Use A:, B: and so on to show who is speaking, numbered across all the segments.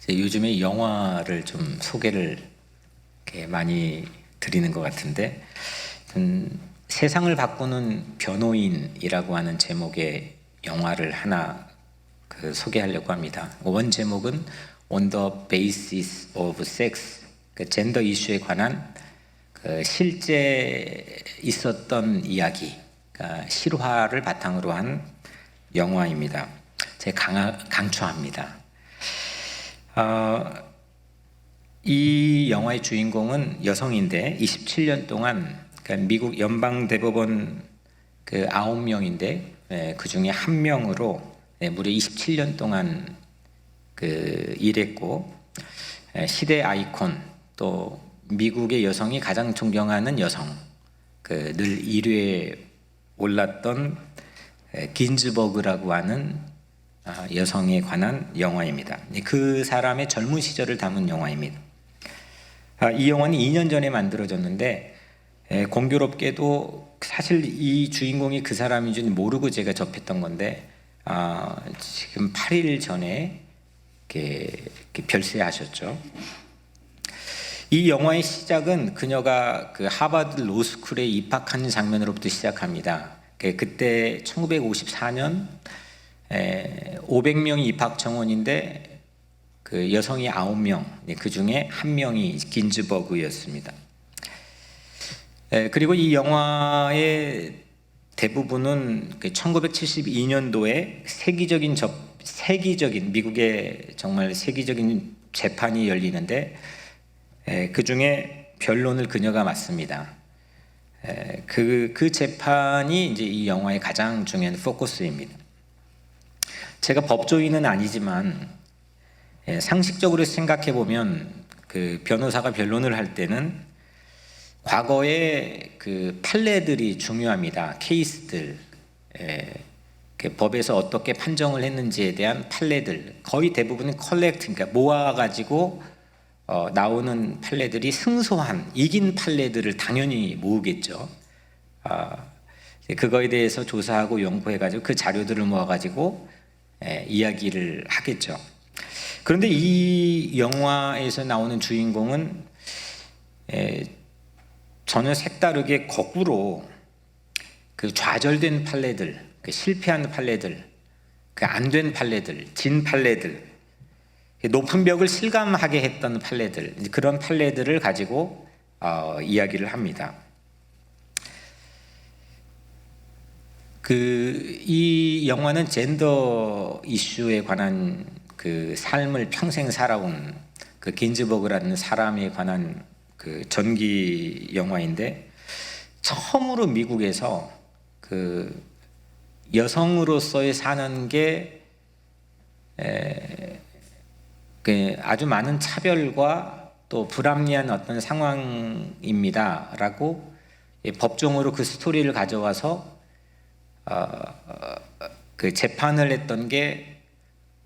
A: 요즘에 영화를 좀 소개를 이렇게 많이 드리는 것 같은데, 세상을 바꾸는 변호인이라고 하는 제목의 영화를 하나 소개하려고 합니다. 원 제목은 On the Basis of Sex, 젠더 이슈에 관한 실제 있었던 이야기, 실화를 바탕으로 한 영화입니다. 제가 강추합니다. 이 영화의 주인공은 여성인데 27년 동안 미국 연방대법원 9명인데 그 중에 한 명으로 무려 27년 동안 일했고, 시대 아이콘, 또 미국의 여성이 가장 존경하는 여성, 늘 1위에 올랐던 긴즈버그라고 하는 여성에 관한 영화입니다. 그 사람의 젊은 시절을 담은 영화입니다. 이 영화는 2년 전에 만들어졌는데, 공교롭게도 사실 이 주인공이 그 사람인 줄 모르고 제가 접했던 건데, 지금 8일 전에 이렇게 별세하셨죠. 이 영화의 시작은 그녀가 하버드 로스쿨에 입학하는 장면으로부터 시작합니다. 그때 1954년 500명이 입학 정원인데 여성이 9명, 그 중에 한 명이 긴즈버그였습니다. 그리고 이 영화의 대부분은 1972년도에 세기적인 미국의 정말 세계적인 재판이 열리는데, 그 중에 변론을 그녀가 맡습니다. 그 재판이 이제 이 영화의 가장 중요한 포커스입니다. 제가 법조인은 아니지만 상식적으로 생각해 보면 변호사가 변론을 할 때는 과거의 판례들이 중요합니다. 케이스들, 법에서 어떻게 판정을 했는지에 대한 판례들, 거의 대부분은 컬렉트, 그러니까 모아가지고 나오는 판례들이 승소한 이긴 판례들을 당연히 모으겠죠. 그거에 대해서 조사하고 연구해가지고 그 자료들을 모아가지고 이야기를 하겠죠. 그런데 이 영화에서 나오는 주인공은 전혀 색다르게 거꾸로 좌절된 판례들, 실패한 판례들, 안 된 판례들, 진 판례들, 높은 벽을 실감하게 했던 판례들, 그런 판례들을 가지고 이야기를 합니다. 이 영화는 젠더 이슈에 관한 삶을 평생 살아온 긴즈버그라는 사람에 관한 전기 영화인데, 처음으로 미국에서 여성으로서의 사는 게 아주 많은 차별과 또 불합리한 어떤 상황입니다라고 법정으로 그 스토리를 가져와서 재판을 했던 게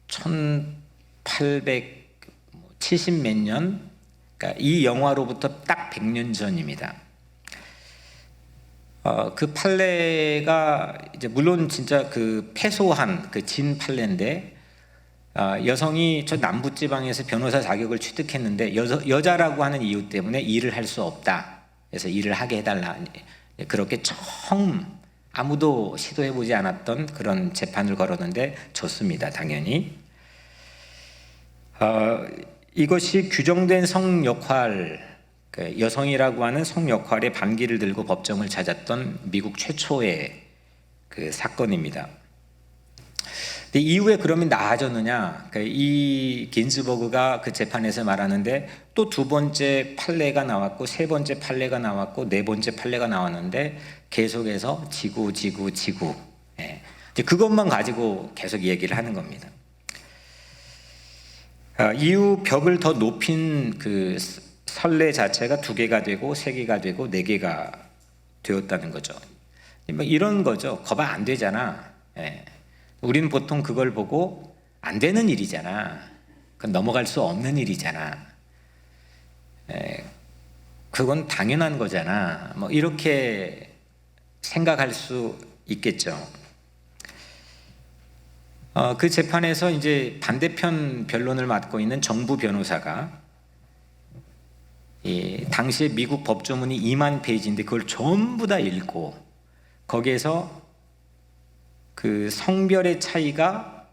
A: 1870 몇 년, 그러니까 이 영화로부터 딱 100년 전입니다. 그 판례가 이제 물론 진짜 패소한 진 판례인데, 여성이 저 남부지방에서 변호사 자격을 취득했는데 여자라고 하는 이유 때문에 일을 할 수 없다. 그래서 일을 하게 해달라. 그렇게 처음 아무도 시도해보지 않았던 그런 재판을 걸었는데 졌습니다. 당연히. 이것이 규정된 성 역할, 여성이라고 하는 성 역할의 반기를 들고 법정을 찾았던 미국 최초의 사건입니다. 근데 이후에 그러면 나아졌느냐? 이 긴즈버그가 재판에서 말하는데 또 두 번째 판례가 나왔고, 세 번째 판례가 나왔고, 네 번째 판례가 나왔는데 계속해서 지구. 그것만 가지고 계속 얘기를 하는 겁니다. 이후 벽을 더 높인 선례 자체가 2개가 되고 3개가 되고 4개가 되었다는 거죠. 이런 거죠. 거봐 안 되잖아. 우리는 보통 그걸 보고 안 되는 일이잖아. 그건 넘어갈 수 없는 일이잖아. 그건 당연한 거잖아. 이렇게 생각할 수 있겠죠. 그 재판에서 이제 반대편 변론을 맡고 있는 정부 변호사가 당시에 미국 법조문이 2만 페이지인데 그걸 전부 다 읽고 거기에서 그 성별의 차이가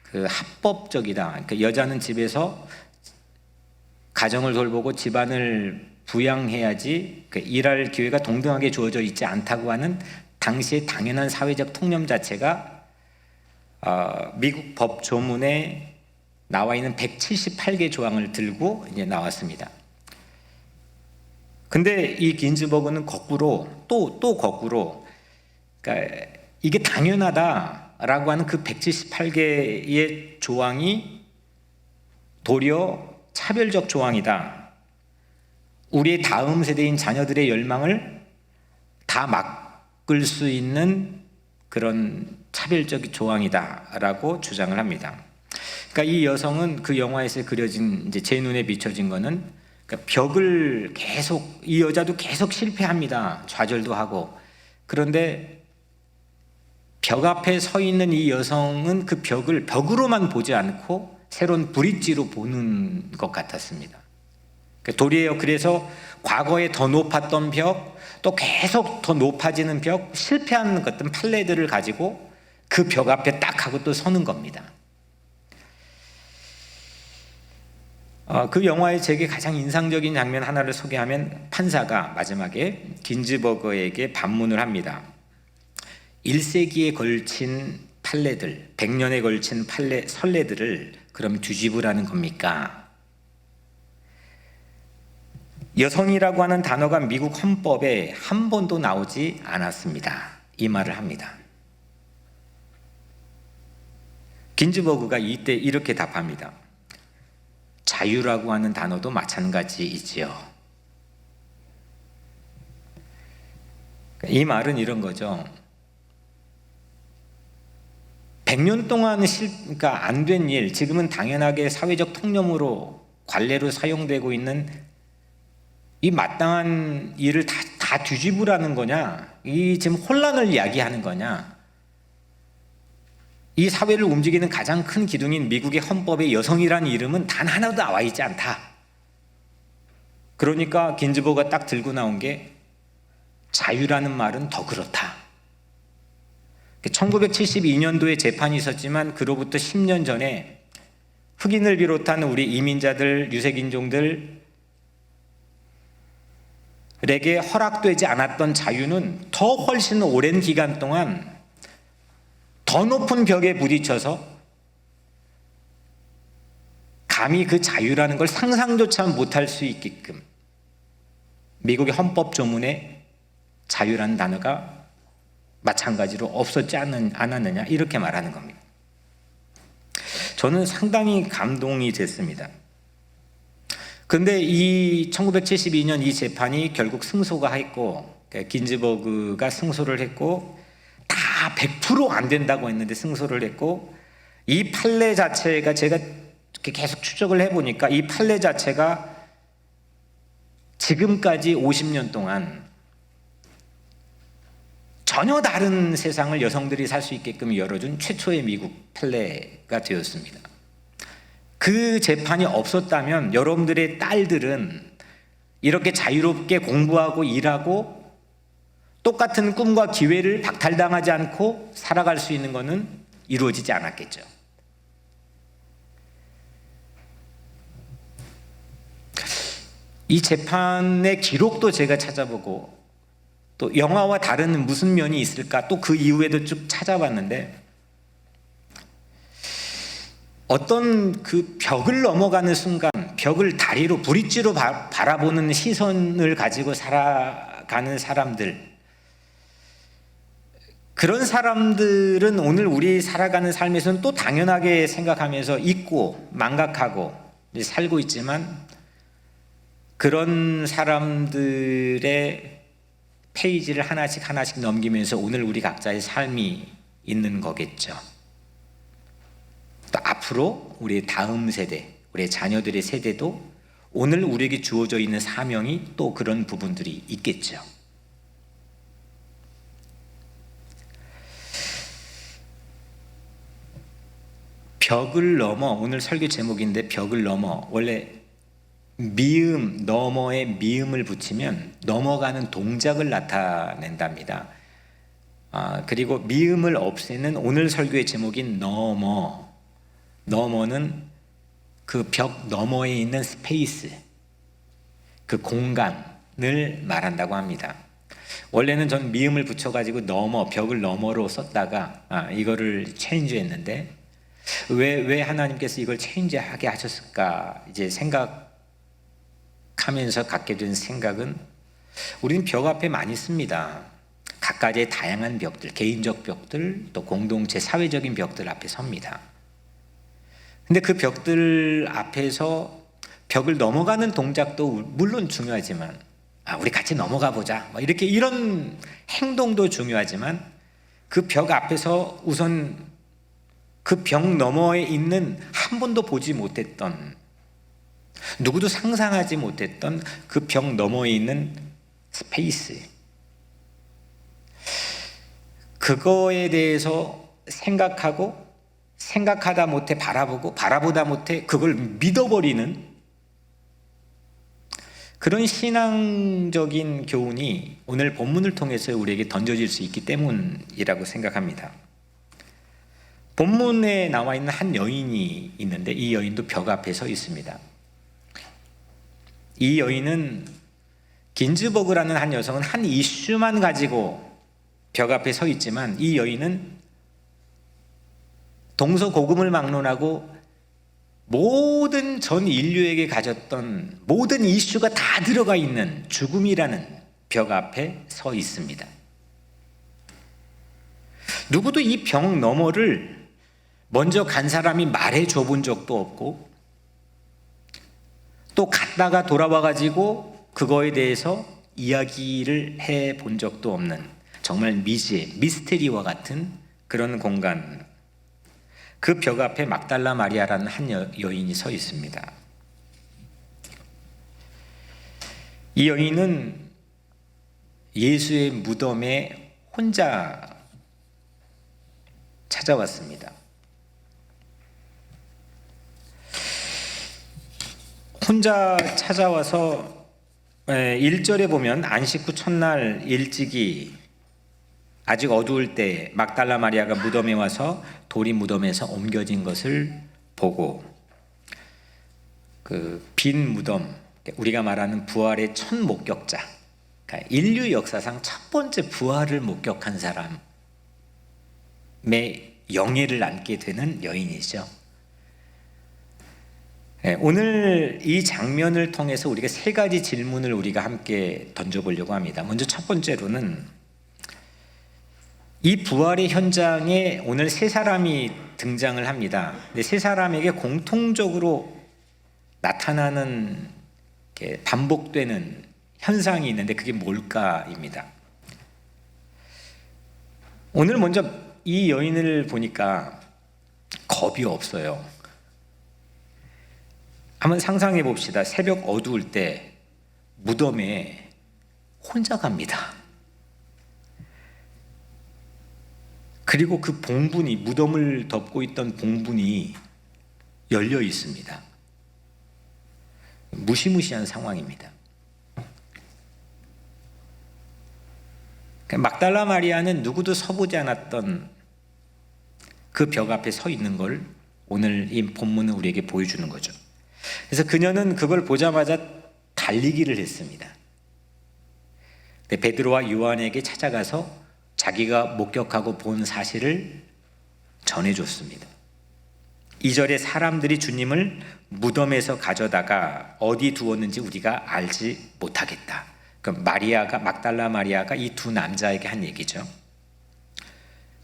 A: 그 합법적이다. 그러니까 여자는 집에서 가정을 돌보고 집안을 부양해야지 일할 기회가 동등하게 주어져 있지 않다고 하는 당시의 당연한 사회적 통념 자체가 미국 법 조문에 나와 있는 178개 조항을 들고 이제 나왔습니다. 근데 이 긴즈버그는 거꾸로 또 거꾸로, 그러니까 이게 당연하다라고 하는 그 178개의 조항이 도리어 차별적 조항이다. 우리의 다음 세대인 자녀들의 열망을 다 막을 수 있는 그런 차별적 조항이다라고 주장을 합니다. 그러니까 이 여성은 그 영화에서 그려진 이제 제 눈에 비춰진 거는 그러니까 벽을 계속, 이 여자도 계속 실패합니다. 좌절도 하고. 그런데 벽 앞에 서 있는 이 여성은 그 벽을 벽으로만 보지 않고 새로운 브릿지로 보는 것 같았습니다. 도리어 그래서 과거에 더 높았던 벽, 또 계속 더 높아지는 벽, 실패한 어떤 판례들을 가지고 그 벽 앞에 딱 하고 또 서는 겁니다. 그 영화의 제게 가장 인상적인 장면 하나를 소개하면 판사가 마지막에 긴즈버그에게 반문을 합니다. 1세기에 걸친 판례들, 100년에 걸친 선례들을 그럼 뒤집으라는 겁니까? 여성이라고 하는 단어가 미국 헌법에 한 번도 나오지 않았습니다. 이 말을 합니다. 긴즈버그가 이때 이렇게 답합니다. 자유라고 하는 단어도 마찬가지이지요. 이 말은 이런 거죠. 100년 동안 그러니까 안 된 일, 지금은 당연하게 사회적 통념으로 관례로 사용되고 있는 이 마땅한 일을 다 뒤집으라는 거냐? 이 지금 혼란을 이야기하는 거냐? 이 사회를 움직이는 가장 큰 기둥인 미국의 헌법에 여성이라는 이름은 단 하나도 나와 있지 않다. 그러니까 긴즈버그가 딱 들고 나온 게 자유라는 말은 더 그렇다. 1972년도에 재판이 있었지만 그로부터 10년 전에 흑인을 비롯한 우리 이민자들, 유색인종들에게 허락되지 않았던 자유는 더 훨씬 오랜 기간 동안 더 높은 벽에 부딪혀서 감히 그 자유라는 걸 상상조차 못할 수 있게끔 미국의 헌법 조문에 자유라는 단어가 마찬가지로 없었지 않았느냐 이렇게 말하는 겁니다. 저는 상당히 감동이 됐습니다. 그런데 이 1972년 이 재판이 결국 승소가 했고 긴즈버그가 승소를 했고 다 100% 안 된다고 했는데 승소를 했고 이 판례 자체가 제가 계속 추적을 해보니까 이 판례 자체가 지금까지 50년 동안 전혀 다른 세상을 여성들이 살 수 있게끔 열어준 최초의 미국 판례가 되었습니다. 그 재판이 없었다면 여러분들의 딸들은 이렇게 자유롭게 공부하고 일하고 똑같은 꿈과 기회를 박탈당하지 않고 살아갈 수 있는 것은 이루어지지 않았겠죠. 이 재판의 기록도 제가 찾아보고 또 영화와 다른 무슨 면이 있을까 또 그 이후에도 쭉 찾아봤는데 어떤 그 벽을 넘어가는 순간 벽을 다리로 브릿지로 바라보는 시선을 가지고 살아가는 사람들, 그런 사람들은 오늘 우리 살아가는 삶에서는 또 당연하게 생각하면서 잊고 망각하고 살고 있지만 그런 사람들의 페이지를 하나씩 넘기면서 오늘 우리 각자의 삶이 있는 거겠죠. 또 앞으로 우리의 다음 세대, 우리의 자녀들의 세대도 오늘 우리에게 주어져 있는 사명이 또 그런 부분들이 있겠죠. 벽을 넘어, 오늘 설교 제목인데 벽을 넘어, 원래 미음, 너머에 미음을 붙이면 넘어가는 동작을 나타낸답니다. 그리고 미음을 없애는 오늘 설교의 제목인 넘어, 넘어는 그 벽 너머에 있는 스페이스, 그 공간을 말한다고 합니다. 원래는 전 미음을 붙여가지고 넘어, 벽을 너머로 썼다가 이거를 체인지했는데 왜 하나님께서 이걸 체인지하게 하셨을까 이제 생각하면서 갖게 된 생각은, 우리는 벽 앞에 많이 씁니다. 각가지의 다양한 벽들, 개인적 벽들, 또 공동체 사회적인 벽들 앞에 섭니다. 근데 그 벽들 앞에서 벽을 넘어가는 동작도 물론 중요하지만 우리 같이 넘어가 보자, 이렇게 이런 행동도 중요하지만 그 벽 앞에서 우선 그 벽 너머에 있는 한 번도 보지 못했던, 누구도 상상하지 못했던 그 벽 너머에 있는 스페이스, 그거에 대해서 생각하고 생각하다 못해 바라보고 바라보다 못해 그걸 믿어버리는 그런 신앙적인 교훈이 오늘 본문을 통해서 우리에게 던져질 수 있기 때문이라고 생각합니다. 본문에 나와 있는 한 여인이 있는데 이 여인도 벽 앞에 서 있습니다. 이 여인은 긴즈버그라는 한 여성은 한 이슈만 가지고 벽 앞에 서 있지만, 이 여인은 동서고금을 막론하고 모든 전 인류에게 가졌던 모든 이슈가 다 들어가 있는 죽음이라는 벽 앞에 서 있습니다. 누구도 이 벽 너머를 먼저 간 사람이 말해줘 본 적도 없고, 또 갔다가 돌아와 가지고 그거에 대해서 이야기를 해 본 적도 없는 정말 미스테리와 같은 그런 공간, 그 벽 앞에 막달라 마리아라는 한 여인이 서 있습니다. 이 여인은 예수의 무덤에 혼자 찾아왔습니다. 혼자 찾아와서 1절에 보면 안식 후 첫날 일찍이 아직 어두울 때 막달라 마리아가 무덤에 와서 돌이 무덤에서 옮겨진 것을 보고, 그 빈 무덤, 우리가 말하는 부활의 첫 목격자, 그러니까 인류 역사상 첫 번째 부활을 목격한 사람의 영예를 안게 되는 여인이죠. 오늘 이 장면을 통해서 우리가 세 가지 질문을 우리가 함께 던져보려고 합니다. 먼저 첫 번째로는 이 부활의 현장에 오늘 세 사람이 등장을 합니다. 근데 세 사람에게 공통적으로 나타나는 반복되는 현상이 있는데 그게 뭘까입니다. 오늘 먼저 이 여인을 보니까 겁이 없어요. 한번 상상해 봅시다. 새벽 어두울 때 무덤에 혼자 갑니다. 그리고 그 봉분이, 무덤을 덮고 있던 봉분이 열려 있습니다. 무시무시한 상황입니다. 막달라 마리아는 누구도 서보지 않았던 그 벽 앞에 서 있는 걸 오늘 이 본문은 우리에게 보여주는 거죠. 그래서 그녀는 그걸 보자마자 달리기를 했습니다. 베드로와 요한에게 찾아가서 자기가 목격하고 본 사실을 전해줬습니다. 2절에 사람들이 주님을 무덤에서 가져다가 어디 두었는지 우리가 알지 못하겠다. 그럼 막달라 마리아가 이 두 남자에게 한 얘기죠.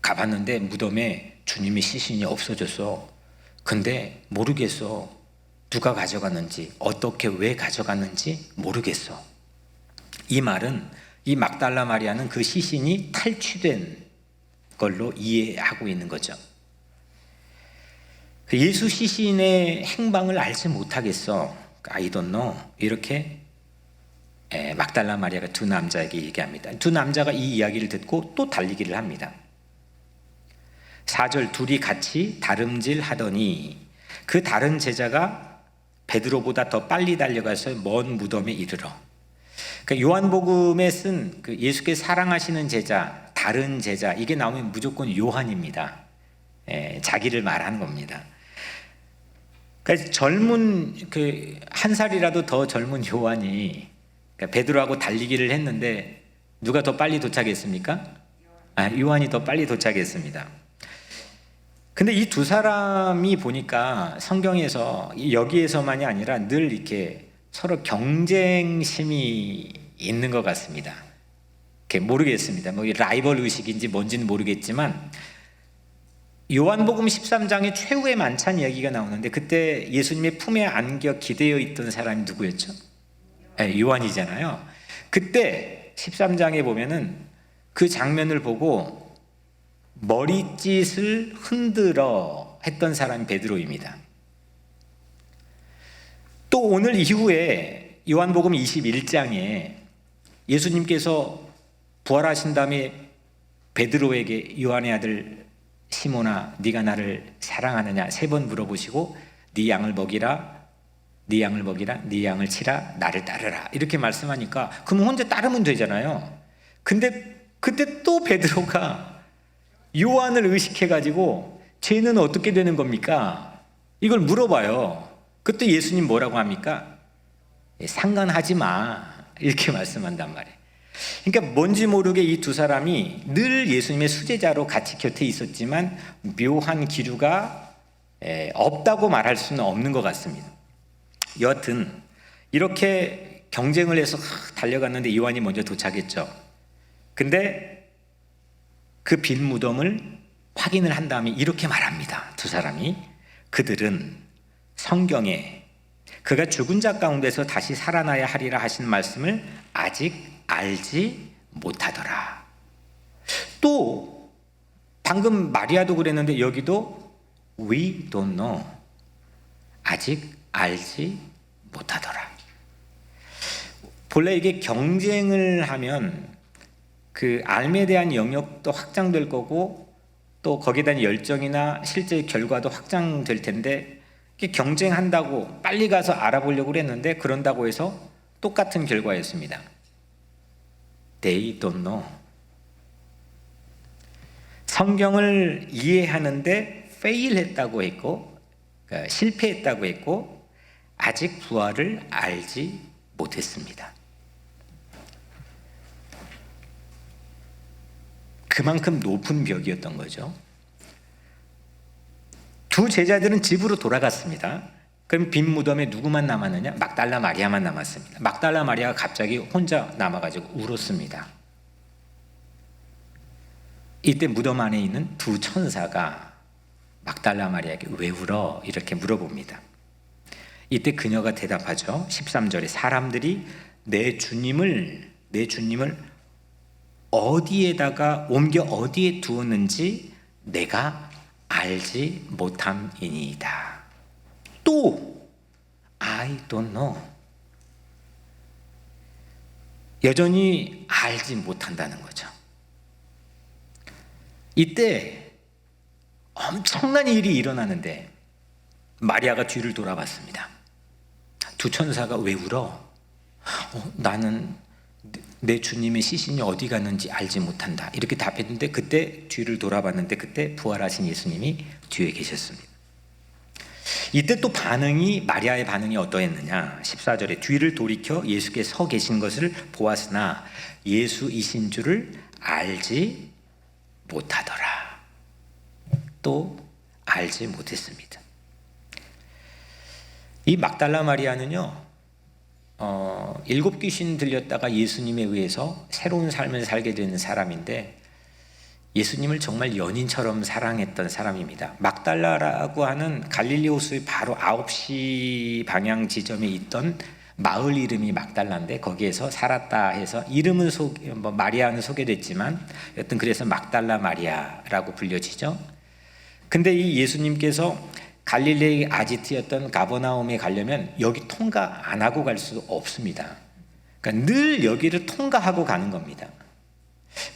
A: 가봤는데 무덤에 주님의 시신이 없어졌어. 근데 모르겠어. 누가 가져갔는지, 어떻게 왜 가져갔는지 모르겠어. 이 말은 이 막달라 마리아는 그 시신이 탈취된 걸로 이해하고 있는 거죠. 예수 시신의 행방을 알지 못하겠어. I don't know. 이렇게 막달라 마리아가 두 남자에게 얘기합니다. 두 남자가 이 이야기를 듣고 또 달리기를 합니다. 4절 둘이 같이 다름질 하더니 그 다른 제자가 베드로보다 더 빨리 달려가서 먼 무덤에 이르러. 그러니까 요한복음에 쓴 그 예수께서 사랑하시는 제자, 다른 제자, 이게 나오면 무조건 요한입니다. 자기를 말하는 겁니다. 그러니까 젊은 그 한 살이라도 더 젊은 요한이 그러니까 베드로하고 달리기를 했는데 누가 더 빨리 도착했습니까? 요한이 더 빨리 도착했습니다. 근데 이 두 사람이 보니까 성경에서 여기에서만이 아니라 늘 이렇게 서로 경쟁심이 있는 것 같습니다. 모르겠습니다. 뭐 라이벌 의식인지 뭔지는 모르겠지만 요한복음 13장에 최후의 만찬 이야기가 나오는데 그때 예수님의 품에 안겨 기대어 있던 사람이 누구였죠? 요한이잖아요. 그때 13장에 보면은 그 장면을 보고 머리짓을 흔들어 했던 사람이 베드로입니다. 또 오늘 이후에 요한복음 21장에 예수님께서 부활하신 다음에 베드로에게 요한의 아들 시몬아 네가 나를 사랑하느냐 3번 물어보시고 네 양을 먹이라 네 양을 먹이라 네 양을 치라 나를 따르라 이렇게 말씀하니까 그럼 혼자 따르면 되잖아요. 근데 그때 또 베드로가 요한을 의식해가지고 쟤는 어떻게 되는 겁니까? 이걸 물어봐요. 그때 예수님 뭐라고 합니까? 상관하지 마 이렇게 말씀한단 말이에요. 그러니까 뭔지 모르게 이 두 사람이 늘 예수님의 수제자로 같이 곁에 있었지만 묘한 기류가 없다고 말할 수는 없는 것 같습니다. 여하튼 이렇게 경쟁을 해서 달려갔는데 요한이 먼저 도착했죠. 근데 그 빈 무덤을 확인을 한 다음에 이렇게 말합니다. 두 사람이 그들은 성경에 그가 죽은 자 가운데서 다시 살아나야 하리라 하신 말씀을 아직 알지 못하더라. 또 방금 마리아도 그랬는데 여기도 We don't know. 아직 알지 못하더라. 본래 이게 경쟁을 하면 그 알에 대한 영역도 확장될 거고 또 거기에 대한 열정이나 실제 결과도 확장될 텐데 경쟁한다고 빨리 가서 알아보려고 그랬는데 그런다고 해서 똑같은 결과였습니다. They don't know. 성경을 이해하는데 fail 했다고 했고 그러니까 실패했다고 했고 아직 부활을 알지 못했습니다. 그만큼 높은 벽이었던 거죠. 두 제자들은 집으로 돌아갔습니다. 그럼 빈 무덤에 누구만 남았느냐? 막달라 마리아만 남았습니다. 막달라 마리아가 갑자기 혼자 남아가지고 울었습니다. 이때 무덤 안에 있는 두 천사가 막달라 마리아에게 왜 울어? 이렇게 물어봅니다. 이때 그녀가 대답하죠. 13절에 사람들이 내 주님을 어디에다가 옮겨 어디에 두었는지 내가 알지 못함이니이다. 또 I don't know. 여전히 알지 못한다는 거죠. 이때 엄청난 일이 일어나는데 마리아가 뒤를 돌아봤습니다. 두 천사가 왜 울어? 나는 내 주님의 시신이 어디 갔는지 알지 못한다. 이렇게 답했는데 그때 뒤를 돌아봤는데 그때 부활하신 예수님이 뒤에 계셨습니다. 이때 또 마리아의 반응이 어떠했느냐? 14절에 뒤를 돌이켜 예수께서 서 계신 것을 보았으나 예수이신 줄을 알지 못하더라. 또 알지 못했습니다. 이 막달라 마리아는요 7 귀신 들렸다가 예수님에 의해서 새로운 삶을 살게 되는 사람인데 예수님을 정말 연인처럼 사랑했던 사람입니다. 막달라라고 하는 갈릴리 호수의 바로 9시 방향 지점에 있던 마을 이름이 막달라인데 거기에서 살았다 해서 이름은 마리아는 소개됐지만 여튼 그래서 막달라 마리아라고 불려지죠. 근데 이 예수님께서 갈릴레의 아지트였던 가버나움에 가려면 여기 통과 안 하고 갈 수 없습니다. 그러니까 늘 여기를 통과하고 가는 겁니다.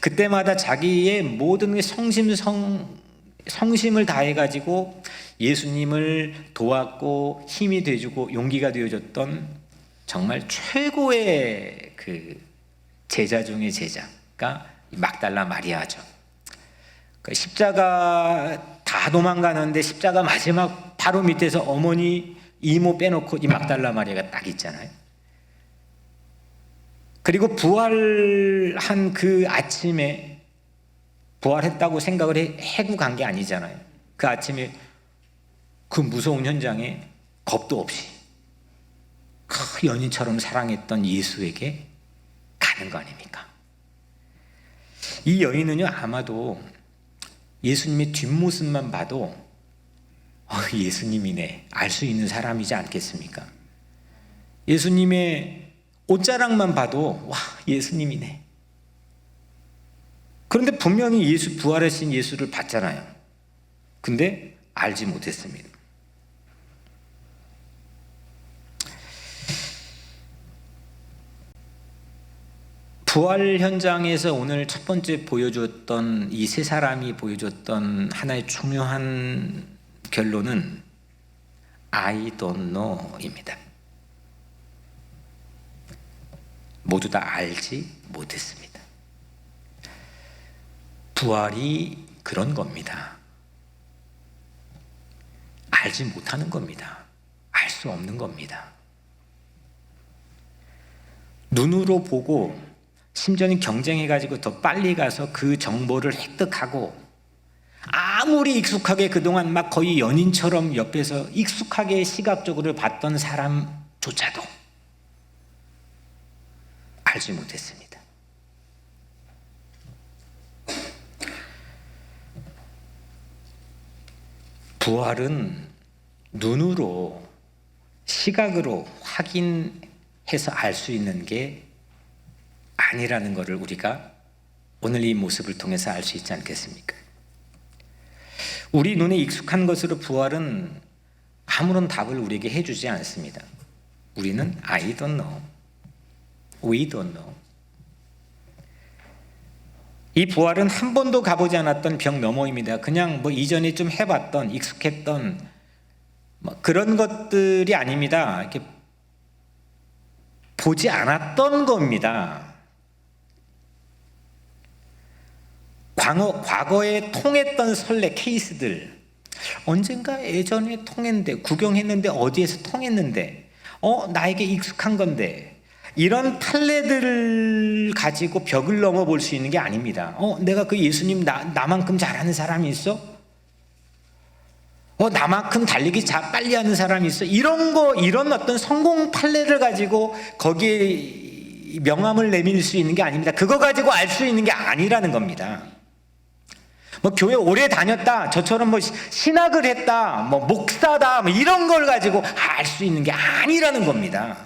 A: 그때마다 자기의 모든 성심성의를 성심을 다해가지고 예수님을 도왔고 힘이 돼주고 용기가 되어줬던 정말 최고의 그 제자 중의 제자가 막달라 마리아죠. 그 십자가 다 도망가는데 십자가 마지막 바로 밑에서 어머니 이모 빼놓고 이 막달라 마리아가 딱 있잖아요. 그리고 부활한 그 아침에 부활했다고 생각을 해고 간 게 아니잖아요. 그 아침에 그 무서운 현장에 겁도 없이 그 연인처럼 사랑했던 예수에게 가는 거 아닙니까? 이 여인은요, 아마도 예수님의 뒷모습만 봐도 예수님이네 알 수 있는 사람이지 않겠습니까? 예수님의 옷자락만 봐도 와, 예수님이네. 그런데 분명히 부활하신 예수를 봤잖아요. 근데 알지 못했습니다. 부활 현장에서 오늘 첫 번째 보여줬던 이 세 사람이 보여줬던 하나의 중요한 결론은 I don't know입니다. 모두 다 알지 못했습니다. 부활이 그런 겁니다. 알지 못하는 겁니다. 알 수 없는 겁니다. 눈으로 보고 심지어는 경쟁해가지고 더 빨리 가서 그 정보를 획득하고 아무리 익숙하게 그동안 막 거의 연인처럼 옆에서 익숙하게 시각적으로 봤던 사람조차도 알지 못했습니다. 부활은 눈으로 시각으로 확인해서 알 수 있는 게 아니라는 것을 우리가 오늘 이 모습을 통해서 알 수 있지 않겠습니까? 우리 눈에 익숙한 것으로 부활은 아무런 답을 우리에게 해주지 않습니다. 우리는 I don't know, we don't know. 이 부활은 한 번도 가보지 않았던 벽 너머입니다. 그냥 뭐 이전에 좀 해봤던 익숙했던 뭐 그런 것들이 아닙니다. 이렇게 보지 않았던 겁니다. 과거에 통했던 선례 케이스들, 언젠가 예전에 통했는데, 구경했는데, 어디에서 통했는데, 나에게 익숙한 건데, 이런 판례들을 가지고 벽을 넘어볼 수 있는 게 아닙니다. 내가 그 예수님 나만큼 잘하는 사람이 있어? 나만큼 달리기 빨리 하는 사람이 있어? 이런 어떤 성공 판례를 가지고 거기에 명함을 내밀 수 있는 게 아닙니다. 그거 가지고 알 수 있는 게 아니라는 겁니다. 뭐 교회 오래 다녔다, 저처럼 뭐 신학을 했다, 뭐 목사다, 뭐 이런 걸 가지고 알 수 있는 게 아니라는 겁니다.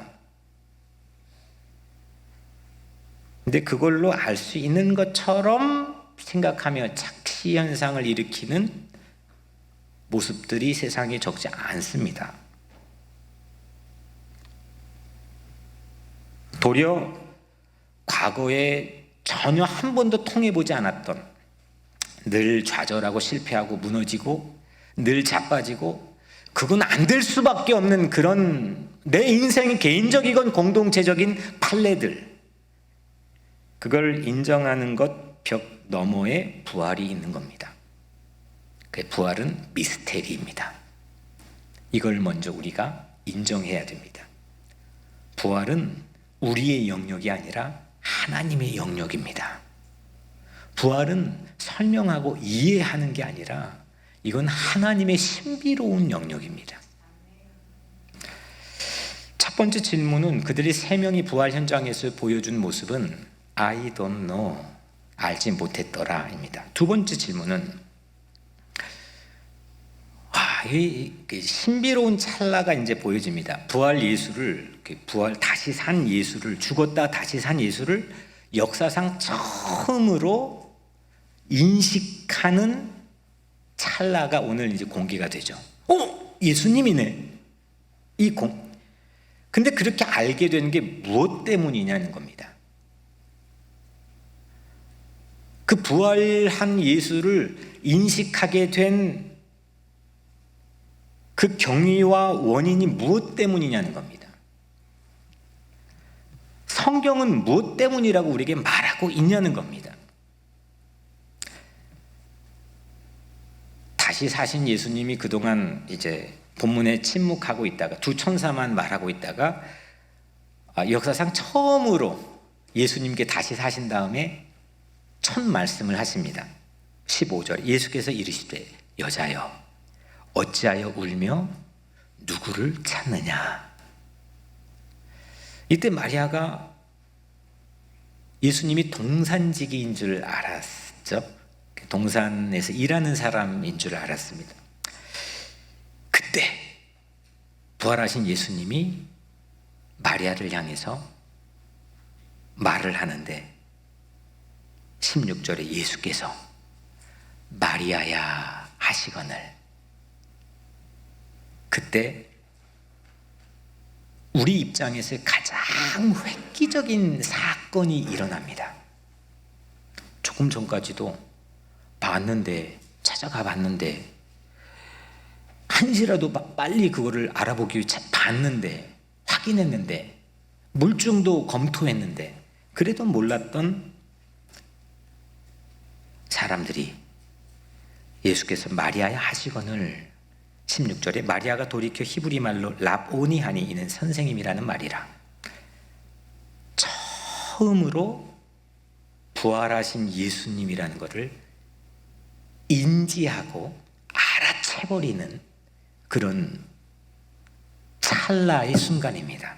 A: 근데 그걸로 알 수 있는 것처럼 생각하며 착시 현상을 일으키는 모습들이 세상에 적지 않습니다. 도리어 과거에 전혀 한 번도 통해보지 않았던, 늘 좌절하고 실패하고 무너지고 늘 자빠지고 그건 안 될 수밖에 없는 그런 내 인생의 개인적이건 공동체적인 판례들, 그걸 인정하는 것 벽 너머에 부활이 있는 겁니다. 그 부활은 미스테리입니다. 이걸 먼저 우리가 인정해야 됩니다. 부활은 우리의 영역이 아니라 하나님의 영역입니다. 부활은 설명하고 이해하는 게 아니라 이건 하나님의 신비로운 영역입니다. 첫 번째 질문은 그들이 세 명이 부활 현장에서 보여준 모습은 I don't know, 알지 못했더라 입니다. 두 번째 질문은 이 신비로운 찰나가 이제 보여집니다. 부활 다시 산 예수를, 죽었다 다시 산 예수를 역사상 처음으로 인식하는 찰나가 오늘 이제 공개가 되죠. 예수님이네. 근데 그렇게 알게 된 게 무엇 때문이냐는 겁니다. 그 부활한 예수를 인식하게 된 그 경위와 원인이 무엇 때문이냐는 겁니다. 성경은 무엇 때문이라고 우리에게 말하고 있냐는 겁니다. 다시 사신 예수님이 그동안 이제 본문에 침묵하고 있다가 두 천사만 말하고 있다가 역사상 처음으로 예수님께 다시 사신 다음에 첫 말씀을 하십니다. 15절 예수께서 이르시되 여자여 어찌하여 울며 누구를 찾느냐. 이때 마리아가 예수님이 동산지기인 줄 알았죠. 동산에서 일하는 사람인 줄 알았습니다. 그때 부활하신 예수님이 마리아를 향해서 말을 하는데 16절에 예수께서 마리아야 하시거늘 그때 우리 입장에서 가장 획기적인 사건이 일어납니다. 조금 전까지도 봤는데 찾아가 봤는데 한시라도 빨리 그거를 알아보기 위해 봤는데 확인했는데 물증도 검토했는데 그래도 몰랐던 사람들이 예수께서 마리아야 하시거늘 16절에 마리아가 돌이켜 히브리 말로 랍오니 하니 이는 선생님이라는 말이라. 처음으로 부활하신 예수님이라는 것을 인지하고 알아채버리는 그런 찰나의 순간입니다.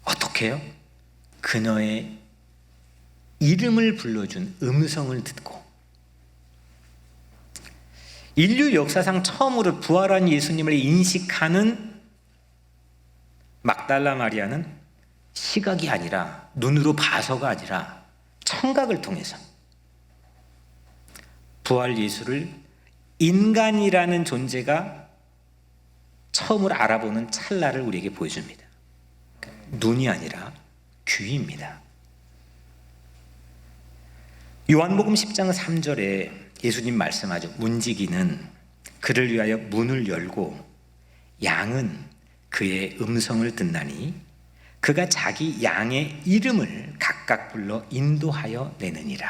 A: 어떻게요? 그녀의 이름을 불러준 음성을 듣고 인류 역사상 처음으로 부활한 예수님을 인식하는 막달라 마리아는 시각이 아니라 눈으로 봐서가 아니라 청각을 통해서 부활 예수를 인간이라는 존재가 처음으로 알아보는 찰나를 우리에게 보여줍니다. 눈이 아니라 귀입니다. 요한복음 10장 3절에 예수님 말씀하죠. 문지기는 그를 위하여 문을 열고 양은 그의 음성을 듣나니 그가 자기 양의 이름을 각각 불러 인도하여 내느니라.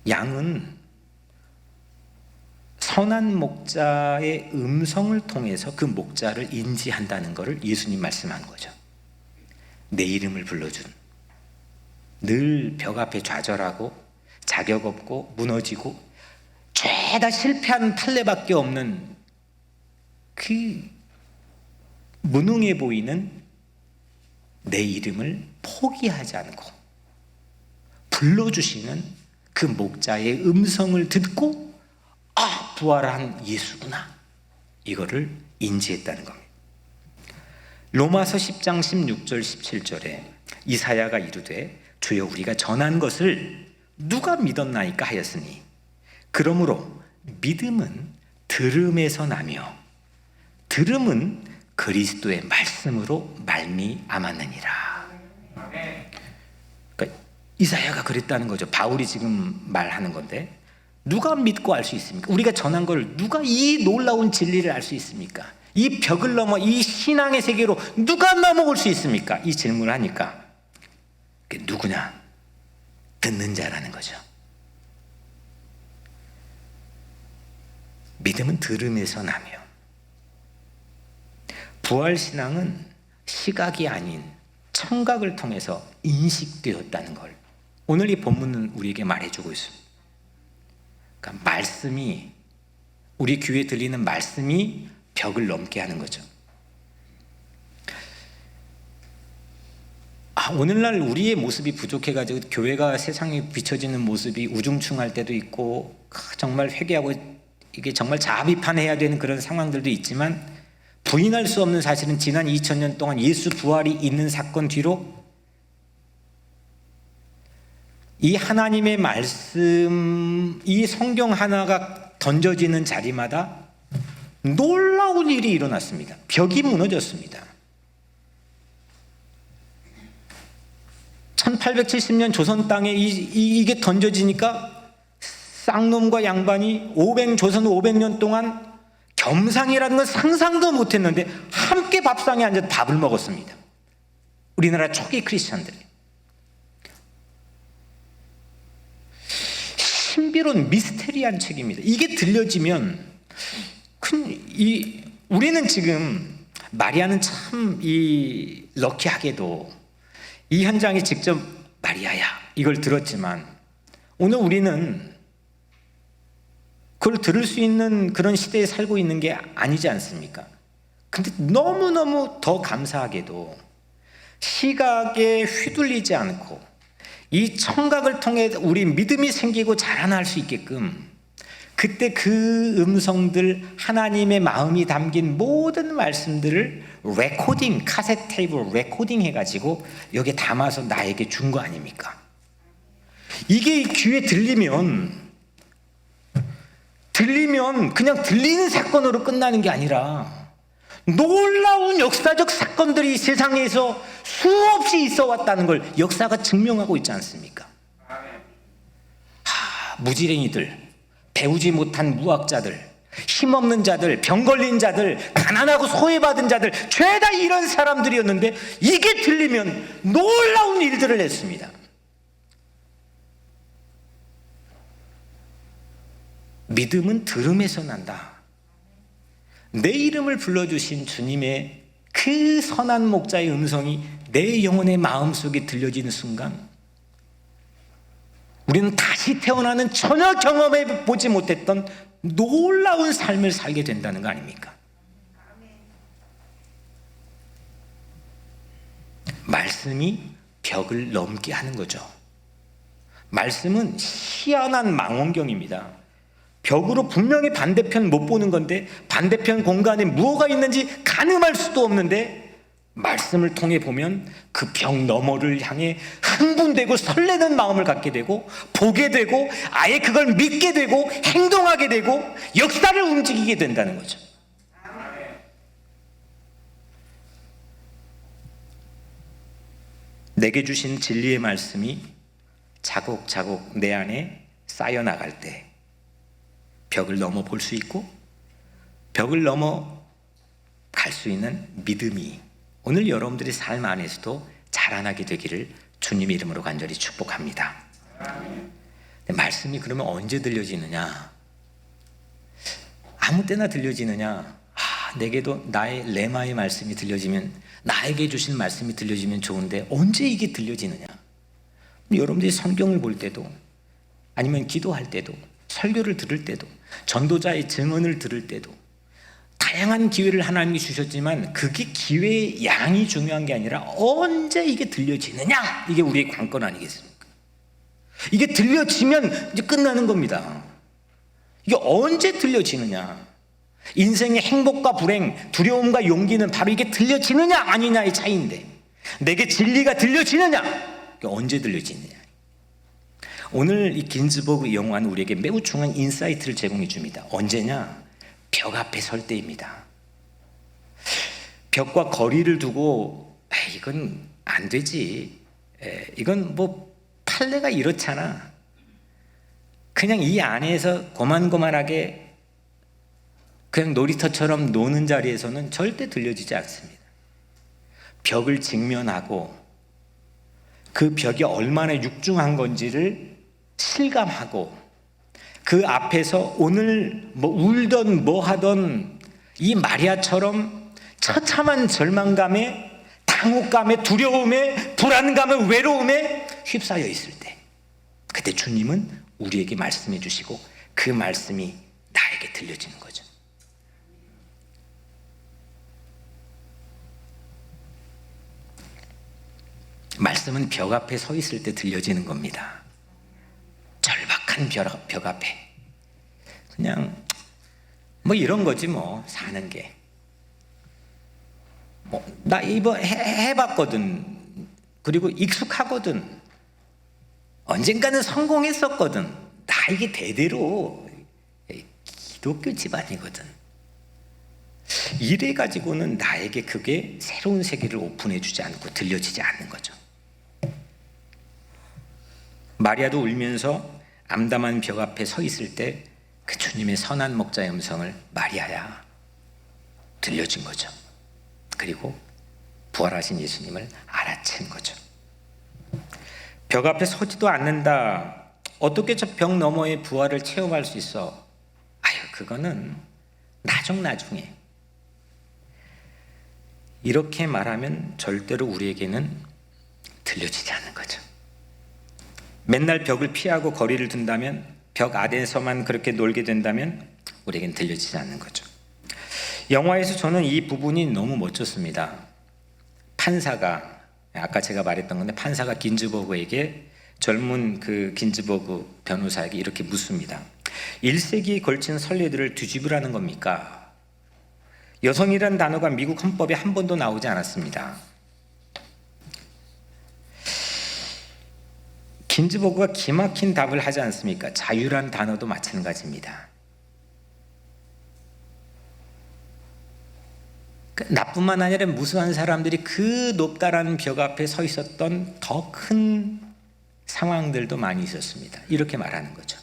A: 양은 선한 목자의 음성을 통해서 그 목자를 인지한다는 것을 예수님 말씀한 거죠. 내 이름을 불러준 늘 벽 앞에 좌절하고 자격 없고 무너지고 죄다 실패한 판례밖에 없는 그 무능해 보이는 내 이름을 포기하지 않고 불러주시는 그 목자의 음성을 듣고 부활한 예수구나 이거를 인지했다는 겁니다. 로마서 10장 16절 17절에 이사야가 이르되 주여 우리가 전한 것을 누가 믿었나이까 하였으니 그러므로 믿음은 들음에서 나며 들음은 그리스도의 말씀으로 말미암았느니라. 그러니까 이사야가 그랬다는 거죠. 바울이 지금 말하는 건데 누가 믿고 알 수 있습니까? 우리가 전한 걸 누가 이 놀라운 진리를 알 수 있습니까? 이 벽을 넘어 이 신앙의 세계로 누가 넘어올 수 있습니까? 이 질문을 하니까 그게 누구냐? 듣는 자라는 거죠. 믿음은 들음에서 나며 부활신앙은 시각이 아닌 청각을 통해서 인식되었다는 걸 오늘 이 본문은 우리에게 말해주고 있습니다. 그러니까 말씀이 우리 귀에 들리는 말씀이 벽을 넘게 하는 거죠. 오늘날 우리의 모습이 부족해가지고 교회가 세상에 비춰지는 모습이 우중충할 때도 있고 정말 회개하고 이게 정말 자비판해야 되는 그런 상황들도 있지만 부인할 수 없는 사실은 지난 2000년 동안 예수 부활이 있는 사건 뒤로 이 하나님의 말씀, 이 성경 하나가 던져지는 자리마다 놀라운 일이 일어났습니다. 벽이 무너졌습니다. 1870년 조선 땅에 이게 던져지니까 쌍놈과 양반이 조선 500년 동안 겸상이라는 건 상상도 못했는데 함께 밥상에 앉아서 밥을 먹었습니다. 우리나라 초기 크리스천들이. 신비로운 미스테리한 책입니다. 이게 들려지면 우리는 지금 마리아는 참 럭키하게도 이 현장에 직접 마리아야 이걸 들었지만 오늘 우리는 그걸 들을 수 있는 그런 시대에 살고 있는 게 아니지 않습니까? 근데 너무너무 더 감사하게도 시각에 휘둘리지 않고 이 청각을 통해 우리 믿음이 생기고 자라날 수 있게끔 그때 그 음성들, 하나님의 마음이 담긴 모든 말씀들을 레코딩, 카세트 테이프로 레코딩 해가지고 여기에 담아서 나에게 준 거 아닙니까? 이게 귀에 들리면 그냥 들리는 사건으로 끝나는 게 아니라 놀라운 역사적 사건들이 세상에서 수없이 있어 왔다는 걸 역사가 증명하고 있지 않습니까? 무지랭이들, 배우지 못한 무학자들, 힘없는 자들, 병 걸린 자들, 가난하고 소외받은 자들, 죄다 이런 사람들이었는데 이게 들리면 놀라운 일들을 했습니다. 믿음은 들음에서 난다. 내 이름을 불러주신 주님의 그 선한 목자의 음성이 내 영혼의 마음속에 들려지는 순간 우리는 다시 태어나는 전혀 경험해 보지 못했던 놀라운 삶을 살게 된다는 거 아닙니까? 말씀이 벽을 넘게 하는 거죠. 말씀은 희한한 망원경입니다. 벽으로 분명히 반대편 못 보는 건데 반대편 공간에 무엇가 있는지 가늠할 수도 없는데 말씀을 통해 보면 그 벽 너머를 향해 흥분되고 설레는 마음을 갖게 되고 보게 되고 아예 그걸 믿게 되고 행동하게 되고 역사를 움직이게 된다는 거죠. 내게 주신 진리의 말씀이 자곡자곡 내 안에 쌓여나갈 때 벽을 넘어 볼 수 있고 벽을 넘어 갈 수 있는 믿음이 오늘 여러분들의 삶 안에서도 자라나게 되기를 주님의 이름으로 간절히 축복합니다. 말씀이 그러면 언제 들려지느냐? 아무 때나 들려지느냐? 내게도 나의 레마의 말씀이 들려지면 나에게 주신 말씀이 들려지면 좋은데 언제 이게 들려지느냐? 여러분들이 성경을 볼 때도 아니면 기도할 때도 설교를 들을 때도 전도자의 증언을 들을 때도 다양한 기회를 하나님이 주셨지만 그게 기회의 양이 중요한 게 아니라 언제 이게 들려지느냐, 이게 우리의 관건 아니겠습니까? 이게 들려지면 이제 끝나는 겁니다. 이게 언제 들려지느냐, 인생의 행복과 불행, 두려움과 용기는 바로 이게 들려지느냐 아니냐의 차이인데 내게 진리가 들려지느냐, 이게 언제 들려지느냐. 오늘 이 긴즈버그 영화는 우리에게 매우 중요한 인사이트를 제공해 줍니다. 언제냐? 벽 앞에 설 때입니다. 벽과 거리를 두고 이건 안 되지, 이건 뭐 판례가 이렇잖아, 그냥 이 안에서 고만고만하게 그냥 놀이터처럼 노는 자리에서는 절대 들려지지 않습니다. 벽을 직면하고 그 벽이 얼마나 육중한 건지를 실감하고 그 앞에서 오늘 뭐 울던 뭐 하던 이 마리아처럼 처참한 절망감에, 당혹감에, 두려움에, 불안감에, 외로움에 휩싸여 있을 때 그때 주님은 우리에게 말씀해 주시고 그 말씀이 나에게 들려지는 거죠. 말씀은 벽 앞에 서 있을 때 들려지는 겁니다. 절박한 벽 앞에 그냥 뭐 이런 거지 뭐 사는 게 뭐 나 이거 해봤거든, 그리고 익숙하거든, 언젠가는 성공했었거든, 나 이게 대대로 기독교 집안이거든, 이래 가지고는 나에게 그게 새로운 세계를 오픈해 주지 않고 들려지지 않는 거죠. 마리아도 울면서 암담한 벽 앞에 서 있을 때 그 주님의 선한 목자의 음성을 마리아야 들려준 거죠. 그리고 부활하신 예수님을 알아챈 거죠. 벽 앞에 서지도 않는다. 어떻게 저 벽 너머의 부활을 체험할 수 있어? 아유, 그거는 나중에. 이렇게 말하면 절대로 우리에게는 들려지지 않는 거죠. 맨날 벽을 피하고 거리를 둔다면, 벽 안에서만 그렇게 놀게 된다면 우리에겐 들려지지 않는 거죠. 영화에서 저는 이 부분이 너무 멋졌습니다. 판사가, 아까 제가 말했던 건데, 판사가 긴즈버그에게, 젊은 그 긴즈버그 변호사에게 이렇게 묻습니다. 1세기에 걸친 선례들을 뒤집으라는 겁니까? 여성이란 단어가 미국 헌법에 한 번도 나오지 않았습니다. 긴즈버그가 기막힌 답을 하지 않습니까? 자유란 단어도 마찬가지입니다. 나뿐만 아니라 무수한 사람들이 그 높다라는 벽 앞에 서 있었던 더 큰 상황들도 많이 있었습니다. 이렇게 말하는 거죠.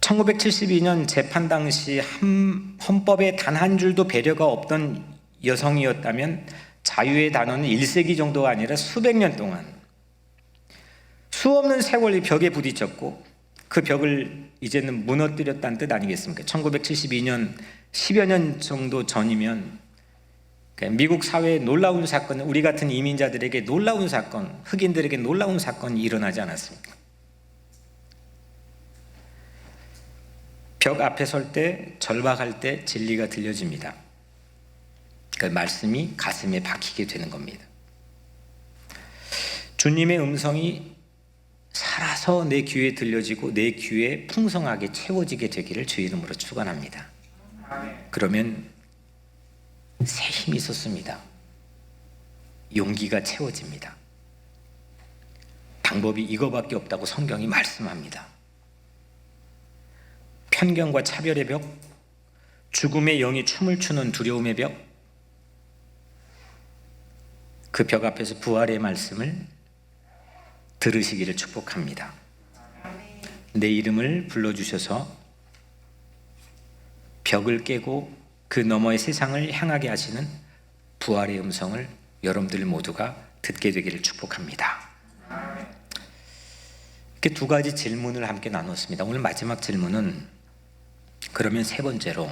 A: 1972년 재판 당시 헌법에 단 한 줄도 배려가 없던 여성이었다면 자유의 단어는 1세기 정도가 아니라 수백 년 동안 수없는 세월이 벽에 부딪혔고 그 벽을 이제는 무너뜨렸다는 뜻 아니겠습니까? 1972년 10여 년 정도 전이면 미국 사회에 놀라운 사건, 우리 같은 이민자들에게 놀라운 사건, 흑인들에게 놀라운 사건이 일어나지 않았습니까? 벽 앞에 설 때, 절박할 때 진리가 들려집니다. 그 말씀이 가슴에 박히게 되는 겁니다. 주님의 음성이 살아서 내 귀에 들려지고 내 귀에 풍성하게 채워지게 되기를 주 이름으로 축원합니다. 그러면 새 힘이 솟습니다. 용기가 채워집니다. 방법이 이거밖에 없다고 성경이 말씀합니다. 편견과 차별의 벽, 죽음의 영이 춤을 추는 두려움의 벽, 그 벽 앞에서 부활의 말씀을 들으시기를 축복합니다. 내 이름을 불러주셔서 벽을 깨고 그 너머의 세상을 향하게 하시는 부활의 음성을 여러분들 모두가 듣게 되기를 축복합니다. 이렇게 두 가지 질문을 함께 나눴습니다. 오늘 마지막 질문은, 그러면 세 번째로,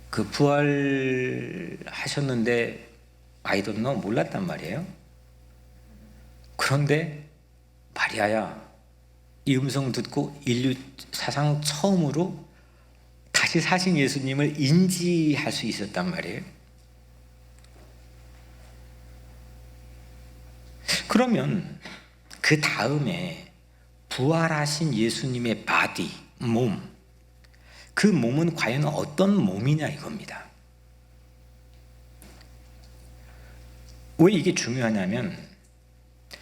A: 그 부활하셨는데 I don't know, 몰랐단 말이에요. 그런데 마리아야, 이 음성 듣고 인류 사상 처음으로 다시 사신 예수님을 인지할 수 있었단 말이에요. 그러면 그 다음에 부활하신 예수님의 바디, 몸, 그 몸은 과연 어떤 몸이냐 이겁니다. 왜 이게 중요하냐면,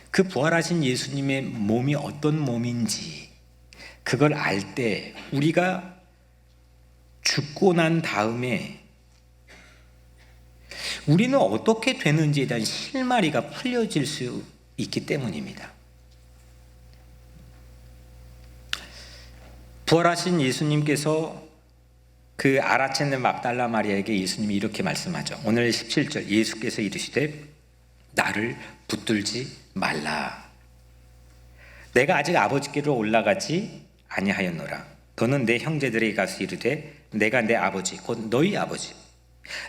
A: 그 부활하신 예수님의 몸이 어떤 몸인지 그걸 알 때 우리가 죽고 난 다음에 우리는 어떻게 되는지에 대한 실마리가 풀려질 수 있기 때문입니다. 부활하신 예수님께서 그 알아챘는 막달라 마리아에게 예수님이 이렇게 말씀하죠. 오늘 17절, 예수께서 이르시되 나를 붙들지 말라. 내가 아직 아버지께로 올라가지 아니하였노라. 너는 내 형제들에게 가서 이르되 내가 내 아버지 곧 너희 아버지,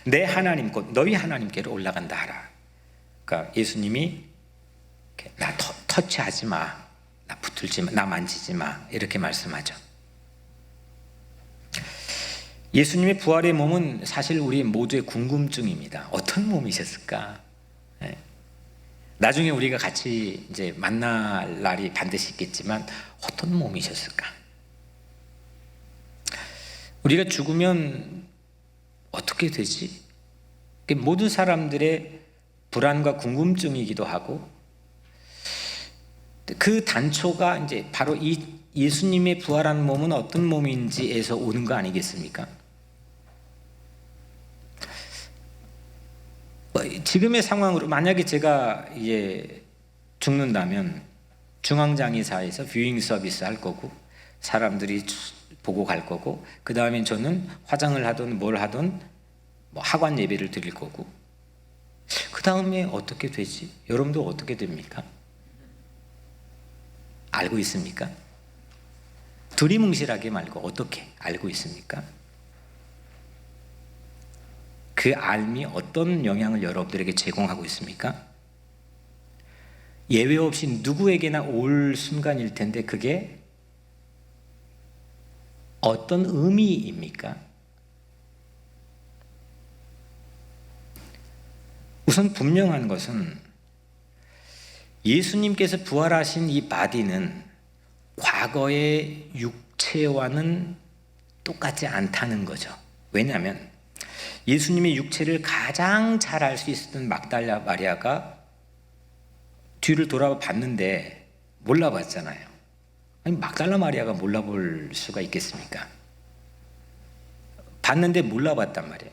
A: 내 하나님 곧 너희 하나님께로 올라간다 하라. 그러니까 예수님이 나 터치하지 마, 나 붙들지 마, 나 만지지 마, 이렇게 말씀하죠. 예수님의 부활의 몸은 사실 우리 모두의 궁금증입니다. 어떤 몸이셨을까? 나중에 우리가 같이 이제 만날 날이 반드시 있겠지만 어떤 몸이셨을까? 우리가 죽으면 어떻게 되지? 모든 사람들의 불안과 궁금증이기도 하고, 그 단초가 이제 바로 이 예수님의 부활한 몸은 어떤 몸인지에서 오는 거 아니겠습니까? 지금의 상황으로 만약에 제가 죽는다면 중앙장의사에서 뷰잉 서비스 할 거고 사람들이 보고 갈 거고, 그 다음에 저는 화장을 하든 뭘 하든 뭐 학원 예배를 드릴 거고, 그 다음에 어떻게 되지? 여러분도 어떻게 됩니까? 알고 있습니까? 두리뭉실하게 말고 어떻게 알고 있습니까? 그 알미 어떤 영향을 여러분들에게 제공하고 있습니까? 예외 없이 누구에게나 올 순간일 텐데 그게 어떤 의미입니까? 우선 분명한 것은 예수님께서 부활하신 이 바디는 과거의 육체와는 똑같지 않다는 거죠. 왜냐하면 예수님의 육체를 가장 잘 알 수 있었던 막달라 마리아가 뒤를 돌아봤는데 몰라봤잖아요. 아니, 막달라 마리아가 몰라볼 수가 있겠습니까? 봤는데 몰라봤단 말이에요.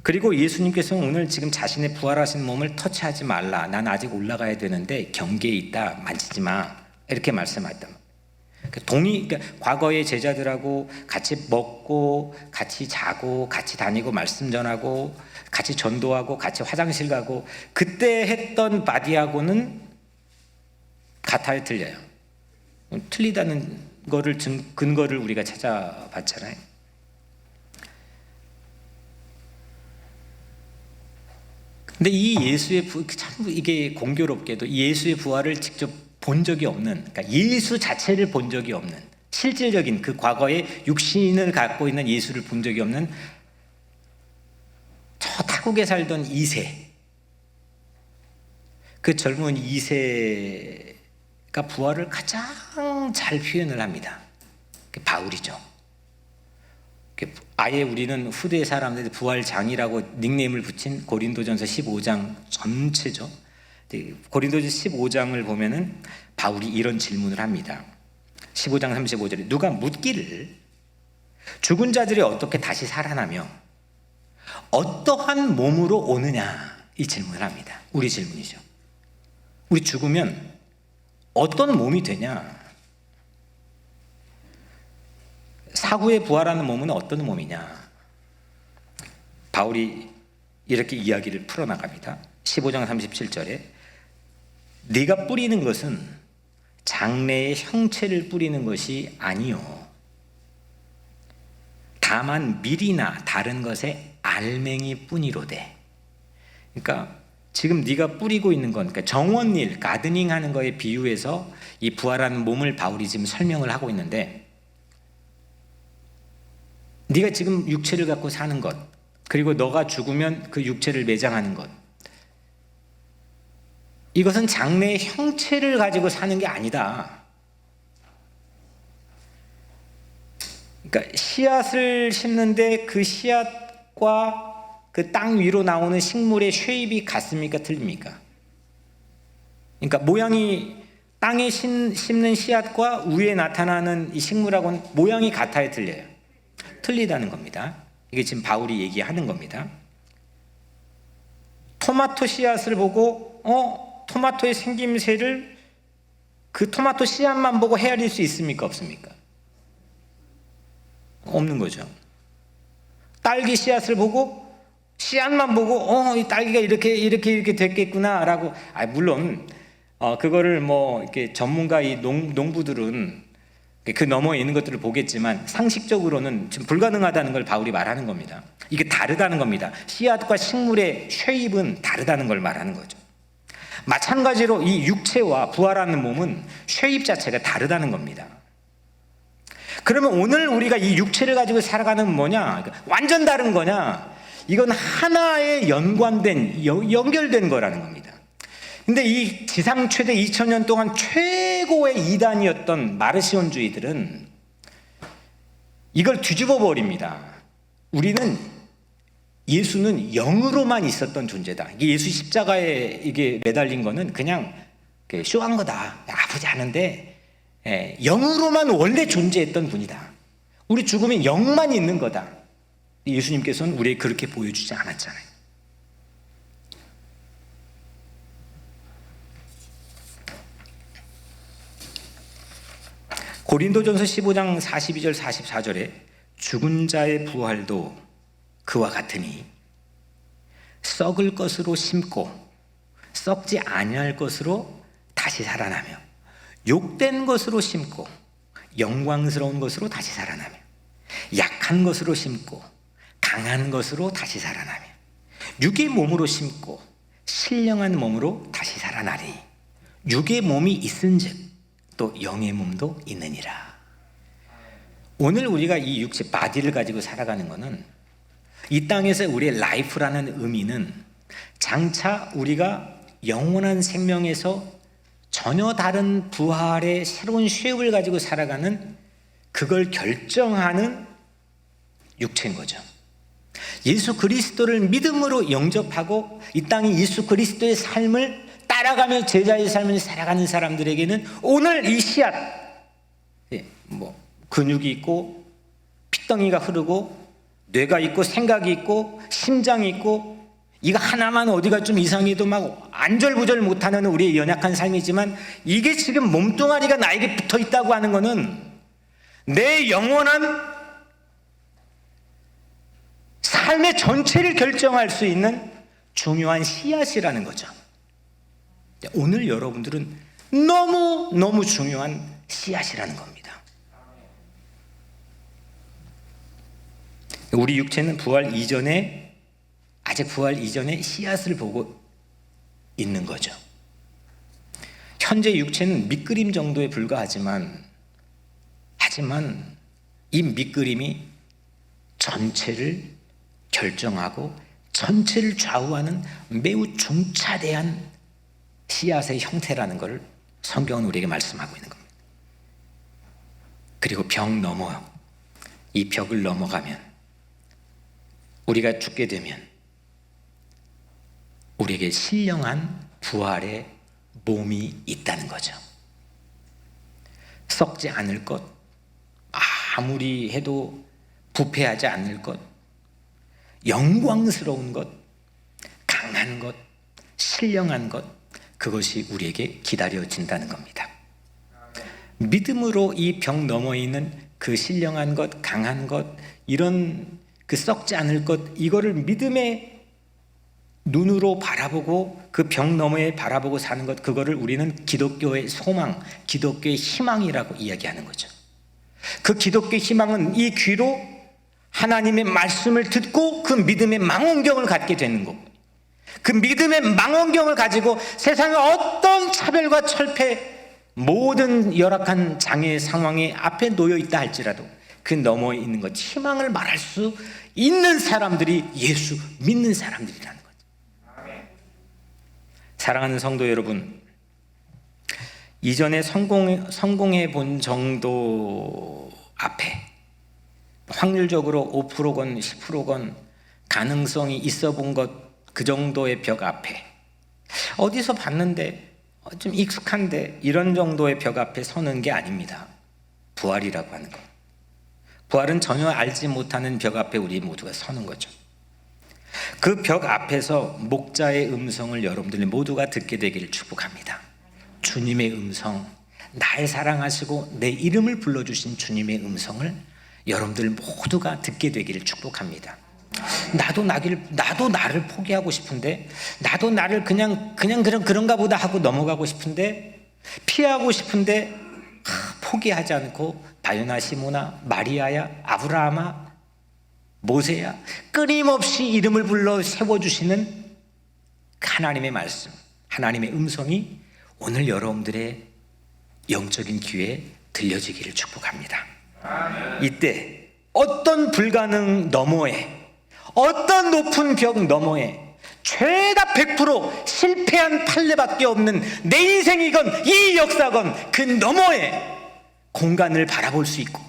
A: 그리고 예수님께서는 오늘 지금 자신의 부활하신 몸을 터치하지 말라, 난 아직 올라가야 되는데 경계에 있다, 만지지 마, 이렇게 말씀하셨단 말이에요. 그러니까 과거의 제자들하고 같이 먹고 같이 자고 같이 다니고 말씀 전하고 같이 전도하고 같이 화장실 가고 그때 했던 바디하고는 같아요, 틀려요? 틀리다는 거를 근거를 우리가 찾아봤잖아요. 근데 이 예수의 참 이게 공교롭게도 예수의 부활을 직접 본 적이 없는, 그러니까 예수 자체를 본 적이 없는, 실질적인 그 과거의 육신을 갖고 있는 예수를 본 적이 없는 저 타국에 살던 2세, 그 젊은 2세가 부활을 가장 잘 표현을 합니다. 그게 바울이죠. 아예 우리는 후대 사람들이 부활장이라고 닉네임을 붙인 고린도전서 15장 전체죠. 고린도전서 15장을 보면은 바울이 이런 질문을 합니다. 15장 35절에 누가 묻기를 죽은 자들이 어떻게 다시 살아나며 어떠한 몸으로 오느냐, 이 질문을 합니다. 우리 질문이죠. 우리 죽으면 어떤 몸이 되냐? 사후에 부활하는 몸은 어떤 몸이냐? 바울이 이렇게 이야기를 풀어나갑니다. 15장 37절에 네가 뿌리는 것은 장래의 형체를 뿌리는 것이 아니요 다만 밀이나 다른 것의 알맹이 뿐이로되. 그러니까 지금 네가 뿌리고 있는 건, 그러니까 정원일, 가드닝 하는 거에 비유해서 이 부활하는 몸을 바울이 지금 설명을 하고 있는데, 네가 지금 육체를 갖고 사는 것, 그리고 너가 죽으면 그 육체를 매장하는 것, 이것은 장래의 형체를 가지고 사는 게 아니다. 그러니까 씨앗을 심는데 그 씨앗과 그 땅 위로 나오는 식물의 쉐입이 같습니까? 틀립니까? 그러니까 모양이 땅에 심는 씨앗과 위에 나타나는 이 식물하고는 모양이 같아요, 틀려요? 틀리다는 겁니다. 이게 지금 바울이 얘기하는 겁니다. 토마토 씨앗을 보고 토마토의 생김새를 그 토마토 씨앗만 보고 헤아릴 수 있습니까? 없습니까? 없는 거죠. 딸기 씨앗을 보고 씨앗만 보고 이 딸기가 이렇게 됐겠구나라고, 물론 그거를 뭐 이렇게 전문가 이 농부들은 그 너머에 있는 것들을 보겠지만 상식적으로는 지금 불가능하다는 걸 바울이 말하는 겁니다. 이게 다르다는 겁니다. 씨앗과 식물의 쉐입은 다르다는 걸 말하는 거죠. 마찬가지로 이 육체와 부활하는 몸은 쉐입 자체가 다르다는 겁니다. 그러면 오늘 우리가 이 육체를 가지고 살아가는 뭐냐? 완전 다른 거냐? 이건 하나에 연결된 거라는 겁니다. 근데 이 지상 최대 2000년 동안 최고의 이단이었던 마르시온주의들은 이걸 뒤집어 버립니다. 예수는 영으로만 있었던 존재다. 이게 예수 십자가에 이게 매달린 거는 그냥 쇼한 거다. 아프지 않은데 영으로만 원래 존재했던 분이다. 우리 죽으면 영만 있는 거다. 예수님께서는 우리에게 그렇게 보여주지 않았잖아요. 고린도전서 15장 42절 44절에 죽은 자의 부활도 그와 같으니 썩을 것으로 심고 썩지 아니할 것으로 다시 살아나며 욕된 것으로 심고 영광스러운 것으로 다시 살아나며 약한 것으로 심고 강한 것으로 다시 살아나며 육의 몸으로 심고 신령한 몸으로 다시 살아나리. 육의 몸이 있은즉 또 영의 몸도 있느니라. 오늘 우리가 이 육체 바디를 가지고 살아가는 것은 이 땅에서 우리의 라이프라는 의미는 장차 우리가 영원한 생명에서 전혀 다른 부활의 새로운 쉐입을 가지고 살아가는 그걸 결정하는 육체인 거죠. 예수 그리스도를 믿음으로 영접하고 이 땅에 예수 그리스도의 삶을 따라가며 제자의 삶을 살아가는 사람들에게는 오늘 이 씨앗, 근육이 있고 피덩이가 흐르고 뇌가 있고 생각이 있고 심장이 있고 이거 하나만 어디가 좀 이상해도 막 안절부절 못하는 우리의 연약한 삶이지만 이게 지금 몸뚱아리가 나에게 붙어 있다고 하는 것은 내 영원한 삶의 전체를 결정할 수 있는 중요한 씨앗이라는 거죠. 오늘 여러분들은 너무 중요한 씨앗이라는 겁니다. 우리 육체는 아직 부활 이전에 씨앗을 보고 있는 거죠. 현재 육체는 밑그림 정도에 불과하지만 이 밑그림이 전체를 결정하고 전체를 좌우하는 매우 중차대한 씨앗의 형태라는 것을 성경은 우리에게 말씀하고 있는 겁니다. 그리고 이 벽을 넘어가면 우리가 죽게 되면 우리에게 신령한 부활의 몸이 있다는 거죠. 썩지 않을 것, 아무리 해도 부패하지 않을 것, 영광스러운 것, 강한 것, 신령한 것, 그것이 우리에게 기다려진다는 겁니다. 믿음으로 이 벽 너머에 있는 그 신령한 것, 강한 것, 이런 그 썩지 않을 것, 이거를 믿음의 눈으로 바라보고 그 벽 너머에 바라보고 사는 것, 그거를 우리는 기독교의 소망, 기독교의 희망이라고 이야기하는 거죠. 그 기독교의 희망은 이 귀로 하나님의 말씀을 듣고 그 믿음의 망원경을 갖게 되는 거고, 그 믿음의 망원경을 가지고 세상의 어떤 차별과 철폐, 모든 열악한 장애의 상황에 앞에 놓여 있다 할지라도 그 너머에 있는 것, 희망을 말할 수 있는 사람들이 예수 믿는 사람들이라는 거죠. 사랑하는 성도 여러분, 이전에 성공해 본 정도 앞에 확률적으로 5%건 10%건 가능성이 있어 본 것, 그 정도의 벽 앞에 어디서 봤는데 좀 익숙한데 이런 정도의 벽 앞에 서는 게 아닙니다. 부활이라고 하는 것, 부활은 전혀 알지 못하는 벽 앞에 우리 모두가 서는 거죠. 그 벽 앞에서 목자의 음성을 여러분들 모두가 듣게 되기를 축복합니다. 주님의 음성, 날 사랑하시고 내 이름을 불러주신 주님의 음성을 여러분들 모두가 듣게 되기를 축복합니다. 나도 나를 포기하고 싶은데, 나도 나를 그냥 그런가 보다 하고 넘어가고 싶은데, 피하고 싶은데 포기하지 않고 바요나, 시모나, 마리아야, 아브라함아, 모세야, 끊임없이 이름을 불러 세워주시는 하나님의 말씀, 하나님의 음성이 오늘 여러분들의 영적인 귀에 들려지기를 축복합니다. 이때 어떤 불가능 너머에, 어떤 높은 벽 너머에 죄다 100% 실패한 판례밖에 없는 내 인생이건 이 역사건 그 너머에 공간을 바라볼 수 있고,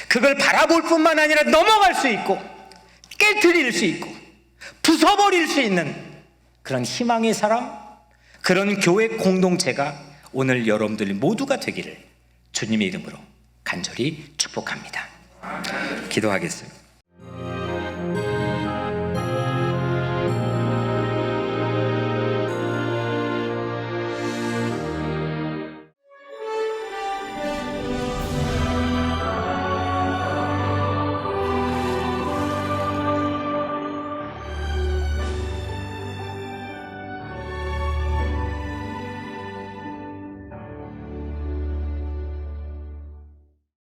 A: 그걸 바라볼 뿐만 아니라 넘어갈 수 있고 깨트릴 수 있고 부숴버릴 수 있는 그런 희망의 사람, 그런 교회 공동체가 오늘 여러분들 모두가 되기를 주님의 이름으로 간절히 축복합니다. 기도하겠습니다.